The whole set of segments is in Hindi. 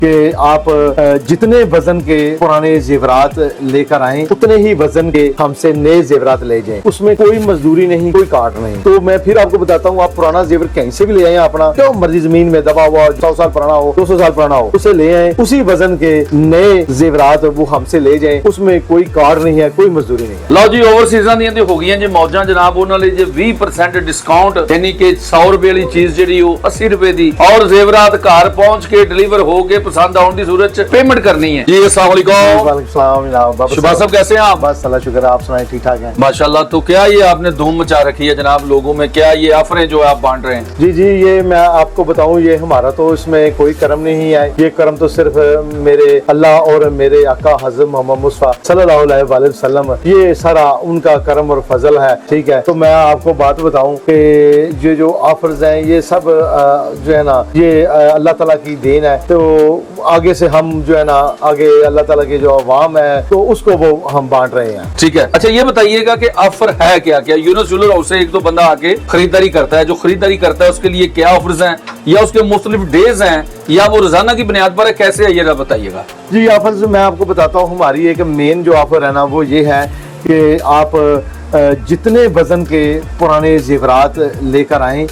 कि आप जितने वजन के पुराने जेवरात लेकर आए उतने ही वजन के हमसे नए जेवरात ले जाएं। उसमें कोई मजदूरी नहीं, कोई काट नहीं। तो मैं फिर आपको बताता हूँ, आप पुराना जेवर कहीं से भी ले आए, अपना जो मर्जी जमीन में दबा हुआ 100 साल पुराना हो, 200 साल पुराना हो, उसे ले आए, उसी वजन के नए जेवरात वो हमसे ले जाए। उसमें कोई काट नहीं है, कोई मजदूरी नहीं है। लो जी, ओवरसीज़ां ਦੀਆਂ ਤੇ ਹੋ ਗਈਆਂ ਜੇ ਮੌਜਾਂ ਜਨਾਬ, ਉਹਨਾਂ ਲਈ ਜੇ 20% ਡਿਸਕਾਊਂਟ, ਯਾਨੀ ਕਿ 100 ਰੁਪਏ ਵਾਲੀ ਚੀਜ਼ ਜਿਹੜੀ ਉਹ 80 ਰੁਪਏ ਦੀ, ਔਰ ਜ਼ੇਵਰਾਤ ਘਰ पहुंच के डिलीवर हो के पसंद आने की सूरत च पेमेंट करनी है जी। अस्सलाम वालेकुम। शुभा साहब कैसे हैं आप? बस अल्लाह शुक्र, आप सुनाए ठीक ठाक हैं? माशाल्लाह। तो क्या ये आपने धूम मचा रखी है जनाब लोगों में, क्या ये ऑफरें जो आप बांट रहे हैं? जी जी, ये मैं आपको बताऊं, ये हमारा तो इसमें कोई कर्म नहीं है। ये कर्म तो सिर्फ मेरे अल्लाह और मेरे आका हज़रत मोहम्मद मुस्तफ़ा सल्लल्लाहु अलैहि वसल्लम, ये सारा उनका कर्म और फजल है। ठीक है, तो मैं आपको बात बताऊं कि ये जो ऑफर्स हैं ये सब जो है ना, ये अल्लाह ताला की देन है। तो आगे से हम जो है ना, आगे अल्लाह ताला की जो अवाम है तो उसको वो हम बांट रहे हैं। ठीक है। अच्छा, ये बताइएगा कि ऑफर है क्या क्या? यूनुस ज्वेलर हाउस से एक तो बंदा आके खरीदारी करता है, जो खरीदारी करता है उसके लिए क्या ऑफर्स हैं, या उसके मुख्तलिफ डेज हैं, या वो रोजाना की बुनियाद पर है, कैसे है ये बताइएगा जी। ऑफर्स मैं आपको बताता हूँ, हमारी एक मेन जो ऑफर है ना वो ये है कि आप जितने वजन के पुराने जेवरात लेकर आए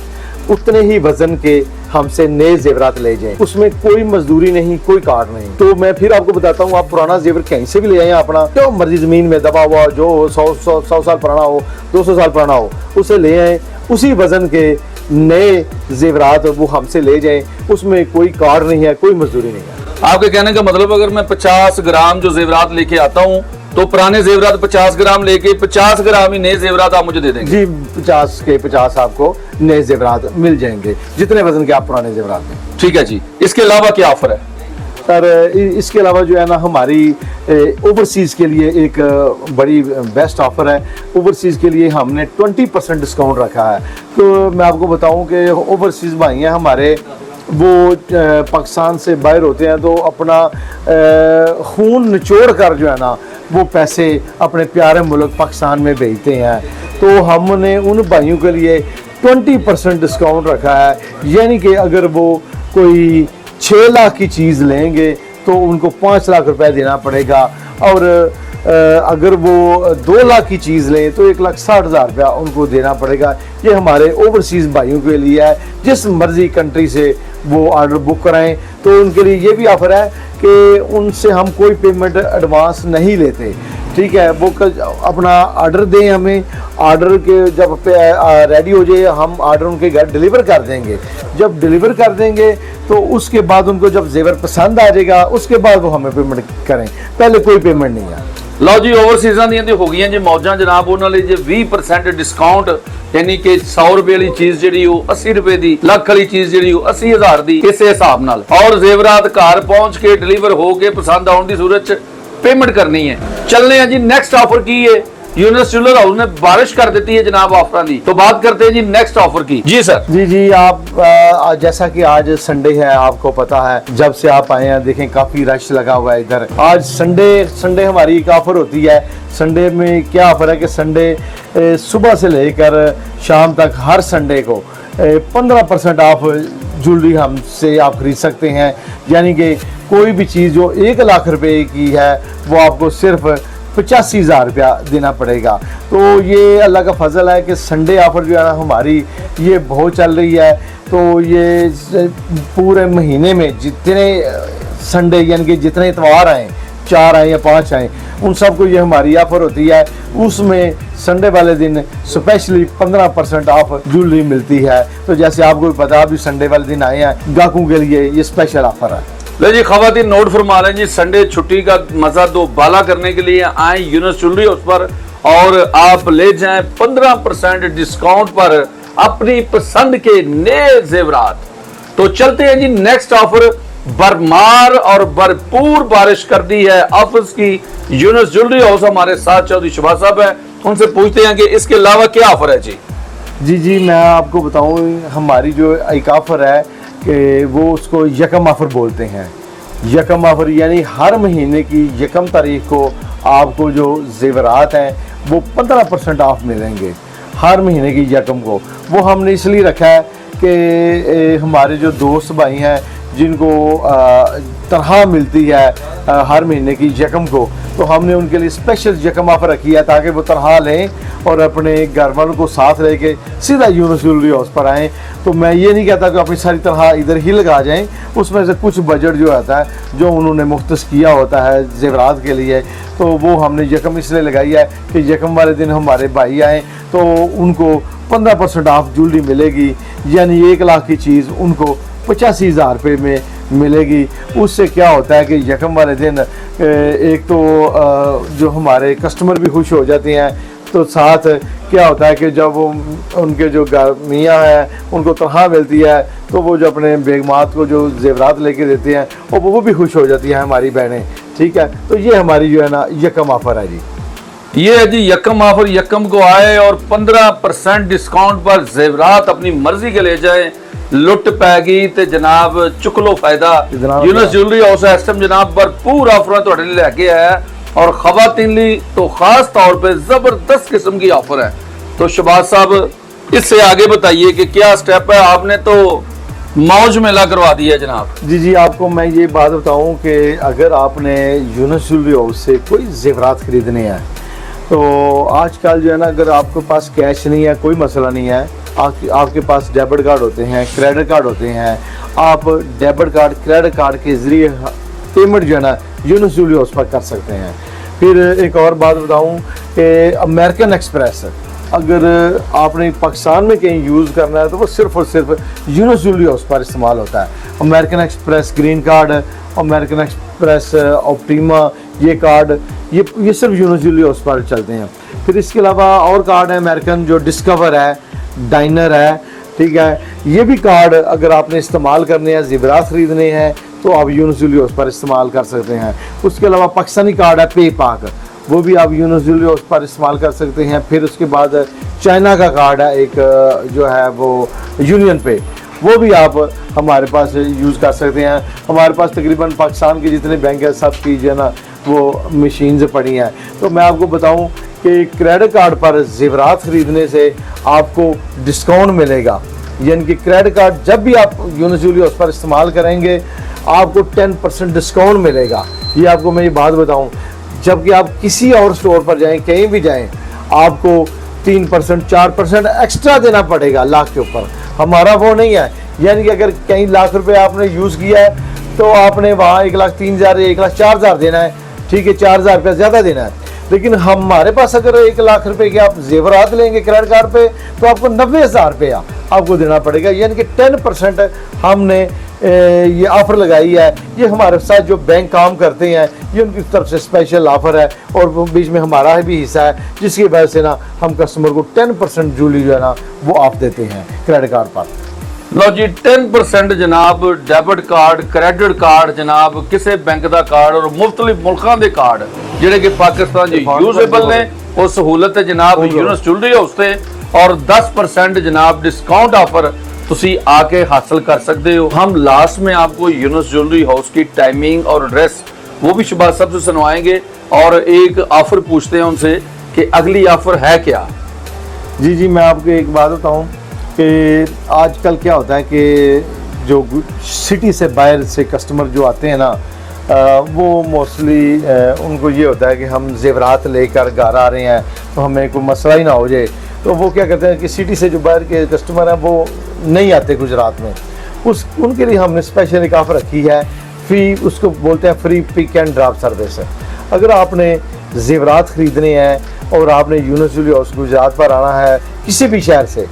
उतने ही वजन के हमसे नए जेवरात ले जाएं। उसमें कोई मजदूरी नहीं, कोई काट नहीं। तो मैं फिर आपको बताता हूँ, आप पुराना जेवर कहीं से भी ले आए, अपना जो मर्जी जमीन में दबा हुआ जो 100 साल पुराना हो, 200 साल पुराना हो, उसे ले आए, उसी वजन के नए जेवरात वो हमसे ले जाएं। उसमें कोई काट नहीं है, कोई मजदूरी नहीं है। आपके कहने का मतलब, अगर मैं 50 ग्राम जो जेवरात लेके आता हूँ तो पुराने जेवरात 50 ग्राम लेके 50 ग्राम ही नए जेवरात आप मुझे दे देंगे? जी, 50 के 50 आपको नए जेवरात मिल जाएंगे, जितने वजन के आप पुराने जेवरात में। ठीक है जी। इसके अलावा क्या ऑफर है सर? इसके अलावा जो है ना, हमारी ओवरसीज़ के लिए एक बड़ी बेस्ट ऑफ़र है। ओवरसीज़ के लिए हमने 20% डिस्काउंट रखा है। तो मैं आपको बताऊं कि ओवरसीज़ भाई हैं हमारे, वो पाकिस्तान से बाहर होते हैं तो अपना खून निचोड़ कर जो है ना वो पैसे अपने प्यारे मुल्क पाकिस्तान में भेजते हैं। तो हमने उन भाइयों के लिए 20% डिस्काउंट रखा है, यानी कि अगर वो कोई 6 लाख की चीज़ लेंगे तो उनको 5 लाख रुपए देना पड़ेगा, और अगर वो 2 लाख की चीज़ लें तो 1,60,000 रुपया उनको देना पड़ेगा। ये हमारे ओवरसीज़ भाइयों के लिए है, जिस मर्जी कंट्री से वो ऑर्डर बुक कराएं तो उनके लिए ये भी ऑफर है कि उनसे हम कोई पेमेंट एडवांस नहीं लेते। ठीक है, वो अपना ऑर्डर दें हमें, ऑर्डर के जब रेडी हो जाए हम ऑर्डर उनके घर डिलीवर कर देंगे। जब डिलीवर कर देंगे तो उसके बाद उनको जब जेवर पसंद आ जाएगा उसके बाद वो हमें पेमेंट करें, पहले कोई पेमेंट नहीं है। लो जी, ओवरसीज़ां ਦੀਆਂ ਤੇ ਹੋ ਗਈਆਂ ਜੇ ਮੌਜਾਂ ਜਨਾਬ, ਉਹਨਾਂ ਲਈ ਜੇ 20% ਡਿਸਕਾਊਂਟ, यानी कि 100 रुपए वाली चीज जी 80 रुपए की, लख वाली चीज जी 80,000 की, इस हिसाब नाल, और जेवरात घर पहुंच के डिलीवर हो के पसंद आने की सूरत च पेमेंट करनी है। चलने हैं जी नेक्स्ट ऑफर की है। यूनुस ज्वेलर हाउस ने बारिश कर देती है जनाब ऑफर की, तो बात करते हैं जी नेक्स्ट ऑफर की। जी सर। जी जी, आप जैसा कि आज संडे है, आपको पता है, जब से आप आए हैं देखें काफी रश लगा हुआ है इधर। आज संडे हमारी एक ऑफर होती है। संडे में क्या ऑफर है कि संडे सुबह से लेकर शाम तक हर संडे को 15% ऑफ ज्वेलरी हमसे आप खरीद सकते हैं। यानी कि कोई भी चीज़ जो 1 लाख रुपए की है वो आपको सिर्फ 85,000 रुपया देना पड़ेगा। तो ये अल्लाह का फजल है कि संडे ऑफर जो है ना हमारी ये बहुत चल रही है। तो ये पूरे महीने में जितने संडे यानी कि जितने इतवार आए, 4 आए या 5 आए, उन सबको ये हमारी ऑफर होती है। उसमें संडे वाले दिन स्पेशली 15% ऑफ ज्वेलरी मिलती है। तो जैसे आपको पता, अभी संडे वाले दिन आए हैं, ग्राहकों के लिए ये स्पेशल ऑफर है। ले जी, खवातीन नोट फरमा लें जी, संडे छुट्टी का मजा दो बाला करने के लिए आए यूनुस ज्वेलरी हाउस पर, और आप ले जाएं 15% डिस्काउंट पर अपनी पसंद के नए जेवरात। तो चलते हैं जी नेक्स्ट ऑफर। बरमार और भरपूर बारिश कर दी है ऑफर्स की यूनुस ज्वेलरी हाउस। हमारे साथ चौधरी शुभा साहब है, उनसे पूछते हैं कि इसके अलावा क्या ऑफर है जी। जी जी, मैं आपको बताऊं, हमारी जो एक ऑफर है कि वो उसको यकम ऑफर बोलते हैं। यकम ऑफर यानी हर महीने की यकम तारीख को आपको जो जेवरात हैं वो 15% ऑफ मिलेंगे हर महीने की यकम को। वो हमने इसलिए रखा है कि हमारे जो दोस्त भाई हैं जिनको तनख्वाह मिलती है हर महीने की यकम को, तो हमने उनके लिए स्पेशल यकम ऑफर रखी है ताकि वो तनख्वाह लें और अपने घर वालों को साथ लेके सीधा यूनुस ज्वेलरी हाउस पर आएँ। तो मैं ये नहीं कहता कि अपनी सारी तनख्वाह इधर ही लगा जाएं, उसमें से कुछ बजट जो आता है जो उन्होंने मुख्तस किया होता है जेवरात के लिए, तो वो हमने यकम इसलिए लगाई है कि यकम वाले दिन हमारे भाई आएँ तो उनको 15% ऑफ ज्वेलरी मिलेगी, यानी 1 लाख की चीज़ उनको 85,000 रुपये में मिलेगी। उससे क्या होता है कि यकम वाले दिन एक तो जो हमारे कस्टमर भी खुश हो जाते हैं, तो साथ क्या होता है कि जब उनके जो मियाँ हैं उनको तनख्वाह मिलती है तो वो जो अपने बेगमात को जो जेवरात लेके देते हैं और वो भी खुश हो जाती हैं हमारी बहनें। ठीक है, तो ये हमारी जो है ना यकम ऑफर है जी। ये है जी यकम ऑफर, यकम को आए और 15% डिस्काउंट पर जेवरात अपनी मर्जी के ले जाए, लुट पैगी ते जनाब चुक लो फायदा। यूनुस ज्वेलरी हाउस इस टाइम जनाब भरपूर ऑफर तुहाडे लिए लेके आया है और खवातीन ली तो खास तौर पे जबरदस्त किस्म की ऑफर है। तो शहबाज साहब इससे आगे बताइए कि क्या स्टेप है, आपने तो मौज मेला करवा दिया है जनाब। जी, आपको मैं ये बात बताऊं कि अगर आपने यूनुस ज्वेलरी हाउस से कोई जेवरात खरीदने हैं तो आजकल जो है ना, अगर आपके पास कैश नहीं है कोई मसला नहीं है, आपके पास डेबिट कार्ड होते हैं, क्रेडिट कार्ड होते हैं, आप डेबिट कार्ड क्रेडिट कार्ड के ज़रिए पेमेंट जो है ना यूनुस ज्वेलरी हाउस पर कर सकते हैं। फिर एक और बात बताऊं कि अमेरिकन एक्सप्रेस अगर आपने पाकिस्तान में कहीं यूज़ करना है तो वो सिर्फ और सिर्फ यूनुस ज्वेलरी हाउस पर इस्तेमाल होता है। American express green card, American express optima, ये कार्ड ये सिर्फ यूनुस ज्वेलरी हाउस पर चलते हैं। फिर इसके अलावा और कार्ड है अमेरिकन, जो डिस्कवर है, डाइनर है, ठीक है, ये भी कार्ड अगर आपने इस्तेमाल करने हैं, ज़ेवरात ख़रीदने हैं तो आप यूनुस ज्वेलरी हाउस पर इस्तेमाल कर सकते हैं। उसके अलावा पाकिस्तानी कार्ड है पे पाक, वो भी आप यूनुस ज्वेलरी हाउस पर इस्तेमाल कर सकते हैं। फिर उसके बाद चाइना का कार्ड है एक जो है वो यूनियन पे, वो भी आप हमारे पास यूज़ कर सकते हैं। हमारे पास तकरीबन पाकिस्तान के जितने बैंक है सब की जो है ना वो मशीन पड़ी हैं। तो मैं आपको बताऊं कि क्रेडिट कार्ड पर ज़ेवरात ख़रीदने से आपको डिस्काउंट मिलेगा, यानी कि क्रेडिट कार्ड जब भी आप यूनुस ज्वेलरी हाउस पर इस्तेमाल करेंगे आपको 10% डिस्काउंट मिलेगा। ये आपको मैं ये बात बताऊं, जबकि आप किसी और स्टोर पर जाएं, कहीं भी जाएं, आपको 3% 4% एक्स्ट्रा देना पड़ेगा लाख के ऊपर। हमारा वो नहीं है, यानी कि अगर कहीं लाख रुपए आपने यूज़ किया है तो आपने वहाँ 1,03,000 1,04,000 देना है, ठीक है, 4,000 रुपया ज़्यादा देना है। लेकिन हमारे पास अगर 1 लाख रुपए के आप जेवरात लेंगे क्रेडिट कार्ड पे तो आपको 90,000 रुपया आपको देना पड़ेगा, यानी कि 10% हमने ये ऑफ़र लगाई है। ये हमारे साथ जो बैंक काम करते हैं ये उनकी तरफ से स्पेशल ऑफ़र है और बीच में हमारा भी हिस्सा है, जिसकी वजह से ना हम कस्टमर को 10% ज्वेलरी जो है ना वो ऑफ देते हैं क्रेडिट कार्ड पर। लो जी 10% जनाब डेबिट कार्ड, क्रेडिट कार्ड जनाब, किसी बैंक का कार्ड और मुख्तलिफ मुल्कों के कार्ड जिहड़े कि पाकिस्तान यूजेबल ने, वो सहूलत है जनाब यूनुस ज्वेलरी हाउस से। और 10% जनाब डिस्काउंट ऑफर तुसी आके हासिल कर सकते हो। हम लास्ट में आपको यूनुस ज्वेलरी हाउस की टाइमिंग और एड्रेस वो भी शहबाज साहब से सुनवाएंगे और एक ऑफर पूछते हैं उनसे कि अगली ऑफर है क्या। जी, मैं आपको एक बात बताऊं कि आजकल क्या होता है कि जो सिटी से बाहर से कस्टमर जो आते हैं ना वो मोस्टली उनको ये होता है कि हम जेवरात लेकर घर आ रहे हैं तो हमें कोई मसला ही ना हो जाए, तो वो क्या करते हैं कि सिटी से जो बाहर के कस्टमर हैं वो नहीं आते गुजरात में, उनके लिए हमने स्पेशल एक ऑफर रखी है, फ्री, उसको बोलते हैं free pick and drop service. अगर आपने जेवरात ख़रीदने हैं और आपने यूनुस ज्वेलरी हाउस गुजरात पर आना है किसी भी शहर से,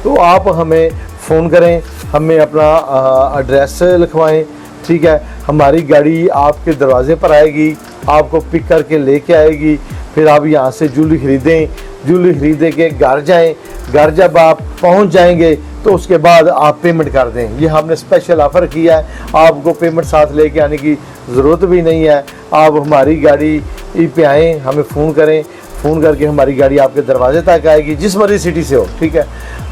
तो आप हमें फ़ोन करें, हमें अपना एड्रेस लिखवाएं, ठीक है, हमारी गाड़ी आपके दरवाजे पर आएगी, आपको पिक करके लेके आएगी, फिर आप यहाँ से ज्वेलरी ख़रीदें, ज्वेलरी ख़रीदे के घर जाएं, घर जब आप पहुँच जाएंगे तो उसके बाद आप पेमेंट कर दें। ये हमने स्पेशल ऑफ़र किया है, आपको पेमेंट साथ लेके आने की ज़रूरत भी नहीं है। आप हमारी गाड़ी पे आएँ, हमें फ़ोन करें, फ़ोन करके हमारी गाड़ी आपके दरवाजे तक आएगी, जिस मर्जी सिटी से हो, ठीक है,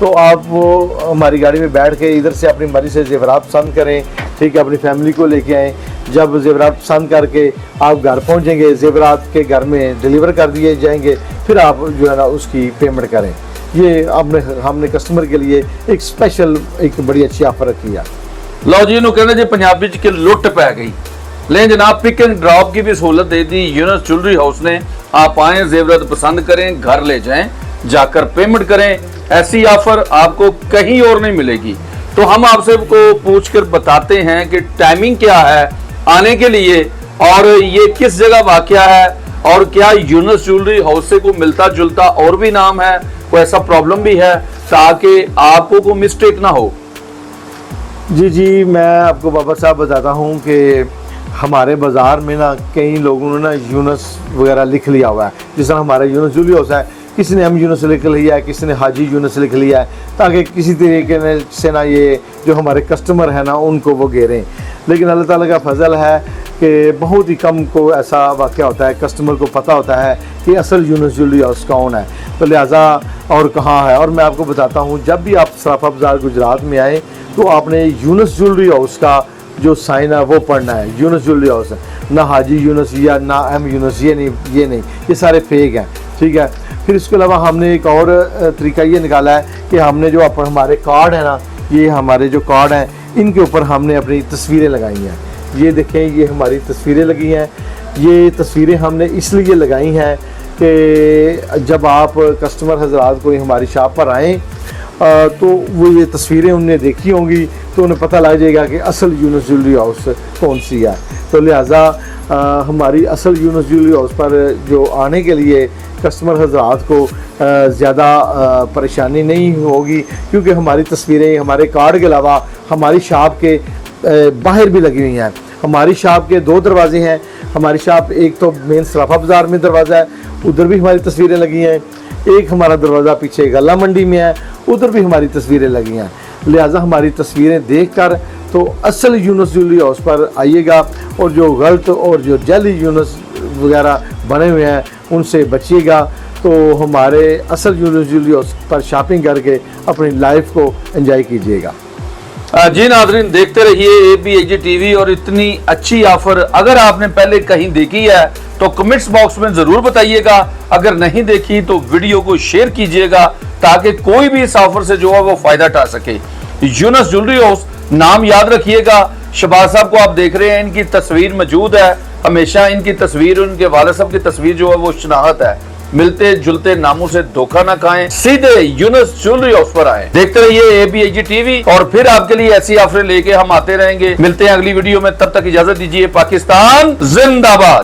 तो आप वो हमारी गाड़ी में बैठ के इधर से अपनी मर्जी से जेवरात पसंद करें, ठीक है, अपनी फैमिली को लेके आएँ। जब जेवरात पसंद करके आप घर पहुँचेंगे, जेवरात के घर में डिलीवर कर दिए जाएंगे, फिर आप जो है ना उसकी पेमेंट करें। ये हमने कस्टमर के लिए एक स्पेशल एक बड़ी अच्छी ऑफ़र रखी है। लो जी इन्हों कहते जी पंजाबी च कि लुट पै गई। लेकिन जनाब पिक एंड ड्रॉप की भी सहूलत दे दी यूनुस ज्वेलरी हाउस ने। आप आए, जेवरात पसंद करें, घर ले जाएं, जाकर पेमेंट करें। ऐसी ऑफर आपको कहीं और नहीं मिलेगी। तो हम आपसे को पूछकर बताते हैं कि टाइमिंग क्या है आने के लिए, और ये किस जगह वाकया है, और क्या यूनुस ज्वेलरी हाउस से कोई मिलता जुलता और भी नाम है, कोई ऐसा प्रॉब्लम भी है, ताकि आपको कोई मिस्टेक ना हो। जी, मैं आपको बाबर साहब बताता हूँ कि हमारे बाज़ार में ना कई लोगों ने ना यूनुस वगैरह लिख लिया हुआ है। जिस तरह हमारा यूनुस ज्वेलरी हाउस है, किसी ने एम यूनुस लिख लिया है, किसी ने हाजी यूनुस लिख लिया है, ताकि किसी तरीके से ना ये जो हमारे कस्टमर हैं ना उनको वो घेरें। लेकिन अल्लाह ताला का फजल है कि बहुत ही कम को ऐसा वाक़या होता है, कस्टमर को पता होता है कि असल यूनुस ज्वेलरी हाउस कौन है, तो लिहाजा और कहाँ है। और मैं आपको बताता हूँ, जब भी आप सराफा बाज़ार गुजरात में आए तो आपने यूनुस ज्वेलरी हाउस का जो साइन है वो पढ़ना है। यूनुस ज्वेलरी हाउस है, ना हाजी यूनुस या ना एम यूनुस, ये नहीं, ये सारे फेक हैं, ठीक है। फिर इसके अलावा हमने एक और तरीका ये निकाला है कि हमने जो हमारे कार्ड है ना, ये हमारे जो कार्ड हैं इनके ऊपर हमने अपनी तस्वीरें लगाई हैं। ये देखें, ये हमारी तस्वीरें लगी हैं। ये तस्वीरें हमने इसलिए लगाई हैं कि जब आप कस्टमर हजरात कोई हमारी शॉप पर आएँ तो वो ये तस्वीरें उनने देखी होंगी तो उन्हें पता लग जाएगा कि असल यूनुस ज्वेलरी हाउस कौन सी है। तो लिहाजा हमारी असल यूनुस ज्वेलरी हाउस पर जो आने के लिए कस्टमर हजरात को ज़्यादा परेशानी नहीं होगी, क्योंकि हमारी तस्वीरें हमारे कार्ड के अलावा हमारी शॉप के बाहर भी लगी हुई हैं। हमारी शॉप के 2 दरवाजे हैं। हमारी शॉप एक तो मेन सराफा बाज़ार में दरवाज़ा है, उधर भी हमारी तस्वीरें लगी हैं। एक हमारा दरवाज़ा पीछे गला मंडी में है, उधर भी हमारी तस्वीरें लगी हैं। लिहाजा हमारी तस्वीरें देखकर तो असल यूनुस ज्वेलरी हाउस पर आइएगा, और जो गलत और जो जाली यूनुस वगैरह बने हुए हैं उनसे बचिएगा। तो हमारे असल यूनुस ज्वेलरी हाउस पर शॉपिंग करके अपनी लाइफ को एंजॉय कीजिएगा। जी नाज़रीन, देखते रहिए APHG TV। और इतनी अच्छी ऑफर अगर आपने पहले कहीं देखी है तो कमेंट्स बॉक्स में जरूर बताइएगा। अगर नहीं देखी तो वीडियो को शेयर कीजिएगा, ताकि कोई भी इस ऑफर से जो है वो फायदा उठा सके। यूनुस ज्वेलरी हाउस नाम याद रखिएगा। शहबाज साहब को आप देख रहे हैं, इनकी तस्वीर मौजूद है। हमेशा इनकी तस्वीर, उनके वालिद साहब की तस्वीर जो है वो शनाख्त है। मिलते जुलते नामों से धोखा ना खाएं, सीधे यूनुस ज्वेलरी हाउस पर आए। देखते रहिए APHG TV, और फिर आपके लिए ऐसी ऑफरें लेके हम आते रहेंगे। मिलते हैं अगली वीडियो में, तब तक इजाजत दीजिए। पाकिस्तान जिंदाबाद।